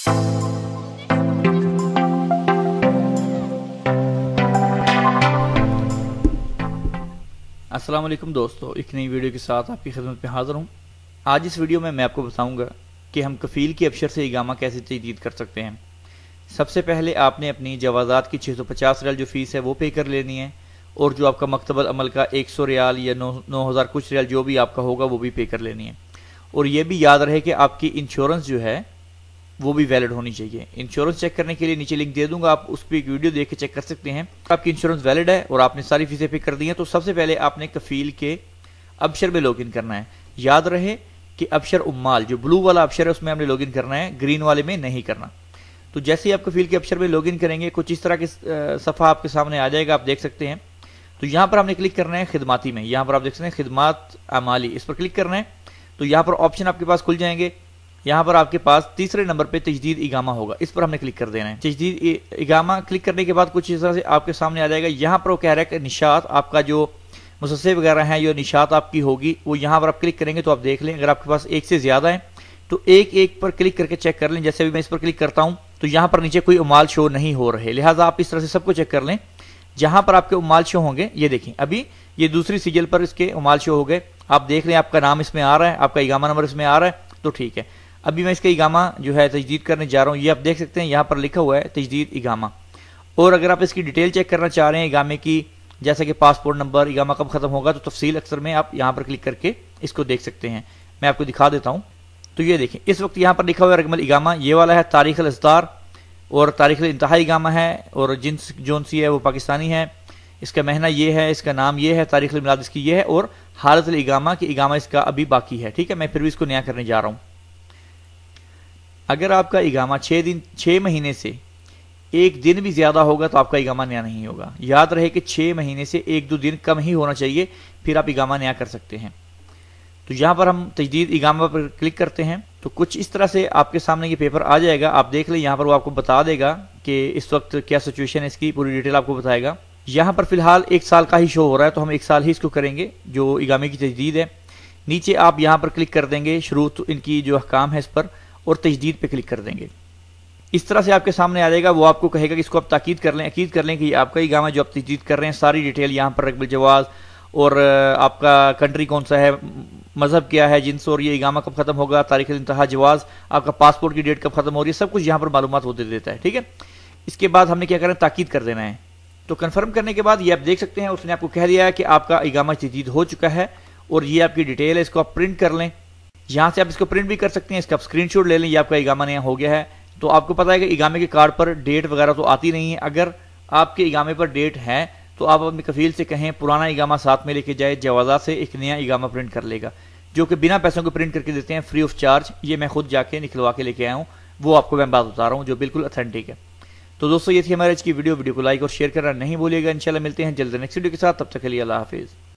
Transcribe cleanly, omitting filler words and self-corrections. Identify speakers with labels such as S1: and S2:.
S1: अस्सलाम वालेकुम दोस्तों, एक नई वीडियो के साथ आपकी खिदमत में हाज़िर हूँ। आज इस वीडियो में मैं आपको बताऊंगा कि हम कफ़ील की अबशर से इकामा कैसे तजदीद कर सकते हैं। सबसे पहले आपने अपनी जवाज़ात की 650 रियाल जो फ़ीस है वो पे कर लेनी है, और जो आपका मकतबल अमल का 100 रियाल या 9,000 कुछ रियाल जो भी आपका होगा वो भी पे कर लेनी है। और ये भी याद रहे कि आपकी इंश्योरेंस जो है वो भी वैलिड होनी चाहिए। इंश्योरेंस चेक करने के लिए नीचे लिंक दे दूंगा, आप उस पर एक वीडियो देख के चेक कर सकते हैं। आपकी इंश्योरेंस वैलिड है और आपने सारी फीसें पे कर दी हैं, तो सबसे पहले आपने कफ़ील के अबशर में लॉगिन करना है। याद रहे कि अबशर उम्माल जो ब्लू वाला अबशर है उसमें हमने लॉगिन करना है, ग्रीन वाले में नहीं करना। तो जैसे ही आप कफ़ील के अबशर में लॉगिन करेंगे कुछ इस तरह के सफ़ा आपके सामने आ जाएगा, आप देख सकते हैं। तो यहाँ पर हमने क्लिक करना है खिदमाती में, यहाँ पर आप देख सकते हैं खिदमात अमाली, इस पर क्लिक करना है। तो यहाँ पर ऑप्शन आपके पास खुल जाएंगे। यहाँ पर आपके पास तीसरे नंबर पे तजदीद इकामा होगा, इस पर हमने क्लिक कर देना है। तजदीद इकामा क्लिक करने के बाद कुछ इस तरह से आपके सामने आ जाएगा। यहाँ पर वो कह रहा है कि निशात आपका जो मुसस्से वगैरह हैं, जो निशात आपकी होगी वो यहाँ पर आप क्लिक करेंगे तो आप देख लें। अगर आपके पास एक से ज़्यादा है तो एक एक पर क्लिक करके चेक कर लें। जैसे अभी मैं इस पर क्लिक करता हूँ तो यहाँ पर नीचे कोई उमाल शो नहीं हो रहे, लिहाजा आप इस तरह से सबको चेक कर लें। जहाँ पर आपके उमाल शो होंगे, ये देखें अभी ये दूसरी सीजल पर इसके उमाल शो हो गए। आप देख लें आपका नाम इसमें आ रहा है, आपका इकामा नंबर इसमें आ रहा है, तो ठीक है। अभी मैं इसका इकामा जो है तजदीद करने जा रहा हूँ। ये आप देख सकते हैं यहाँ पर लिखा हुआ है तजदीद इकामा। और अगर आप इसकी डिटेल चेक करना चाह रहे हैं इकामे की, जैसे कि पासपोर्ट नंबर, इकामा कब खत्म होगा, तो तफसील अक्सर में आप यहाँ पर क्लिक करके इसको देख सकते हैं। मैं आपको दिखा देता हूँ। तो ये देखें इस वक्त यहाँ पर लिखा हुआ है रकमल इकामा, ये वाला है तारीख अल-इस्दार और तारीख इंतहा इकामा है, और जिन्स जोन सी है वो पाकिस्तानी है, इसका महीना ये है, इसका नाम ये है, तारीख मिलाद इसकी ये है, और हालत इकामा की इकामा इसका अभी बाकी है। ठीक है, मैं फिर भी इसको नया करने जा रहा हूँ। अगर आपका इकामा 6 महीने से एक दिन भी ज्यादा होगा तो आपका इकामा नया नहीं होगा। याद रहे कि 6 महीने से 1-2 दिन कम ही होना चाहिए, फिर आप इकामा नया कर सकते हैं। तो यहाँ पर हम तजदीद इकामा पर क्लिक करते हैं तो कुछ इस तरह से आपके सामने ये पेपर आ जाएगा। आप देख लें, यहाँ पर वो आपको बता देगा कि इस वक्त क्या सिचुएशन है, इसकी पूरी डिटेल आपको बताएगा। यहाँ पर फिलहाल 1 साल का ही शो हो रहा है, तो हम 1 साल ही इसको करेंगे जो इकामे की तजदीद है। नीचे आप यहाँ पर क्लिक कर देंगे शुरूत इनकी जो अहकाम है इस पर, और तजदीद पे क्लिक कर देंगे। इस तरह से आपके सामने आ जाएगा। वो आपको कहेगा कि इसको आप ताकीद कर लें, अकीद कर लें कि आपका इकामा जो आप तजदीद कर रहे हैं सारी डिटेल यहाँ पर रकबल जवाज, और आपका कंट्री कौन सा है, मजहब क्या है, जिन्स, और ये इकामा कब खत्म होगा, तारीख इंतहा जवाज, आपका पासपोर्ट की डेट कब खत्म हो रही है, सब कुछ यहाँ पर मालूमात होते देता है। ठीक है, इसके बाद हमने क्या करना है, ताकीद कर देना है। तो कन्फर्म करने के बाद ये आप देख सकते हैं उसने आपको कह दिया है कि आपका इकामा तजदीद हो चुका है, और ये आपकी डिटेल है, इसको आप प्रिंट कर लें। यहाँ से आप इसको प्रिंट भी कर सकते हैं, इसका आप स्क्रीनशॉट ले लें। ये आपका इकामा नया हो गया है। तो आपको पता है कि इकामे के कार्ड पर डेट वगैरह तो आती नहीं है। अगर आपके इकामे पर डेट है तो आप अपने कफील से कहें पुराना इकामा साथ में लेके जाए, जवाज़ात से एक नया इकामा प्रिंट कर लेगा, जो कि बिना पैसों के प्रिंट करके देते हैं, फ्री ऑफ चार्ज। ये मैं खुद जाके निकलवा के लेके आया हूँ, वो आपको मैं बात बता रहा हूँ जो बिल्कुल ऑथेंटिक है। तो दोस्तों ये थी हमारे आज की वीडियो को लाइक और शेयर करना नहीं भूलिएगा। इंशाल्लाह मिलते हैं जल्द नेक्स्ट वीडियो के साथ, तब तक के लिए अल्लाह हाफिज़।